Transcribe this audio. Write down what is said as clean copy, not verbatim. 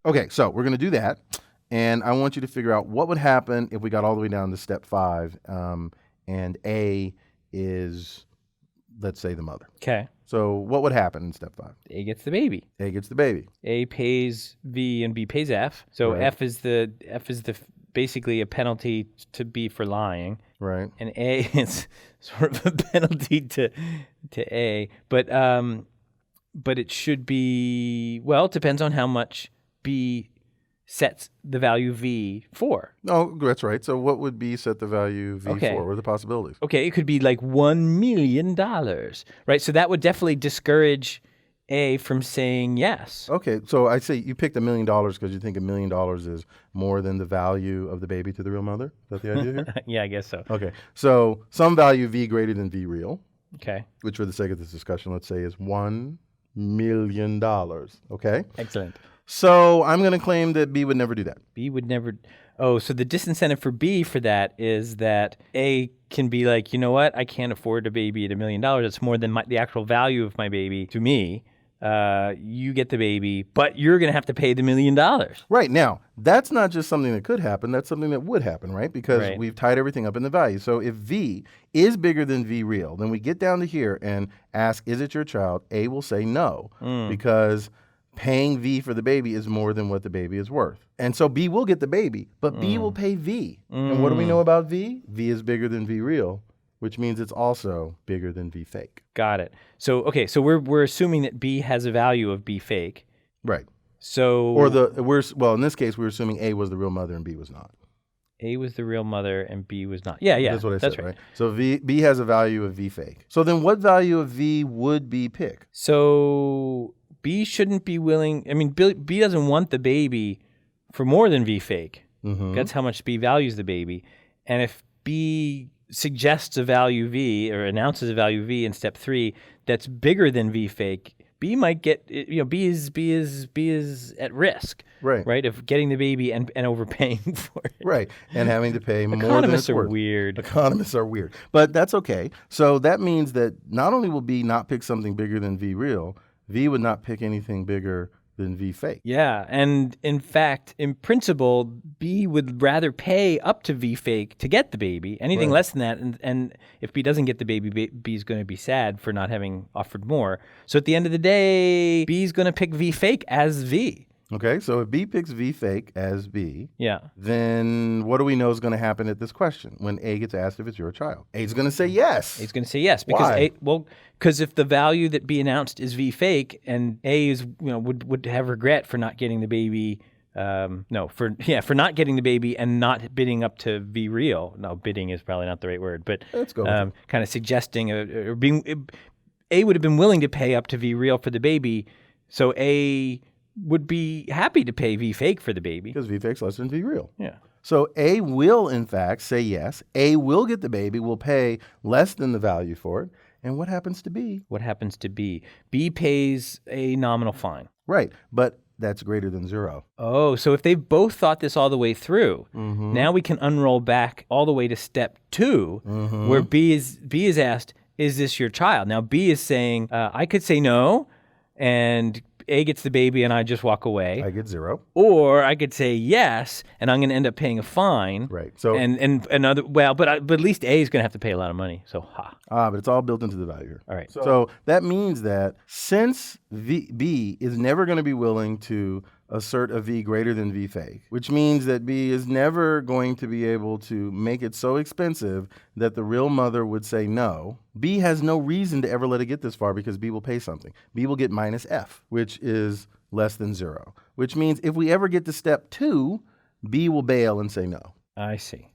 Okay, so we're going to do that. And I want you to figure out what would happen if we got all the way down to step 5 and A is, let's say, the mother. Okay. So what would happen in step 5? A gets the baby. A gets the baby. A pays V and B pays F. So Right. F is the basically a penalty to B for lying. Right. And A is sort of a penalty to A. But it should be, well, it depends on how much B sets the value V for. Oh, that's right. So what would B set the value V Okay. for? What are the possibilities? Okay, it could be like $1 million, right? So that would definitely discourage A from saying yes. Okay, so I say you picked $1 million because you think $1 million is more than the value of the baby to the real mother. Is that the idea here? Yeah, I guess so. Okay, so some value V greater than V real, Okay, which for the sake of this discussion, let's say is $1 million. Okay, excellent. so I'm going to claim that B would never do that. B would never. Oh, so the disincentive for B for that is that A can be like, you know what? I can't afford a baby at $1 million. It's more than the actual value of my baby to me. You get the baby, but you're going to have to pay the $1 million. Right, now, that's not just something that could happen, that's something that would happen, right? Because Right. we've tied everything up in the value. So if V is bigger than V real, then we get down to here and ask, is it your child? A will say no, because paying V for the baby is more than what the baby is worth. And so B will get the baby, but B will pay V. And what do we know about V? V is bigger than V real, which means it's also bigger than V fake. Got it. So okay, so we're assuming that B has a value of B fake. Right. So Or in this case, we're assuming A was the real mother and B was not. A was the real mother and B was not. Yeah, That's what I said, right. right? So B has a value of V fake. So then what value of V would B pick? So B shouldn't be willing. I mean, B doesn't want the baby for more than V fake. Mm-hmm. That's how much B values the baby. And if B suggests a value V or announces a value V in step 3 that's bigger than V fake, B might get, B is at risk, Right. of getting the baby and overpaying for it. Right. And having to pay more than Economists it's are worth. weird. Economists are weird. But that's okay. So that means that not only will B not pick something bigger than V real, V would not pick anything bigger than V fake. Yeah, and in fact, in principle, B would rather pay up to V fake to get the baby. Anything Right. less than that, and if B doesn't get the baby, B's going to be sad for not having offered more. So at the end of the day, B's going to pick V fake as V. Okay, so if B picks V fake as B, Yeah. then what do we know is going to happen at this question when A gets asked if it's your child? A's going to say yes. A's going to say yes because Why? because if the value that B announced is V fake, and A is would have regret for not getting the baby. For not getting the baby and not bidding up to V real. No, bidding is probably not the right word, but Let's go with it. kind of suggesting or being A would have been willing to pay up to V real for the baby, so A would be happy to pay V fake for the baby. Because V fake's less than V real. Yeah. So A will, in fact, say yes. A will get the baby, will pay less than the value for it. And what happens to B? What happens to B? B pays a nominal fine. Right, but that's greater than 0. Oh, so if they've both thought this all the way through, Mm-hmm. now we can unroll back all the way to step 2, where B is asked, "Is this your child?" Now B is saying, "I could say no," and A gets the baby and I just walk away. I get 0. Or I could say yes, and I'm going to end up paying a fine. Right. So, And another, but at least A is going to have to pay a lot of money. So but it's all built into the value here. All right. So that means that since B is never going to be willing to assert a V greater than V fake, which means that B is never going to be able to make it so expensive that the real mother would say no, B has no reason to ever let it get this far because B will pay something. B will get minus F, which is less than 0, which means if we ever get to step 2, B will bail and say no. I see.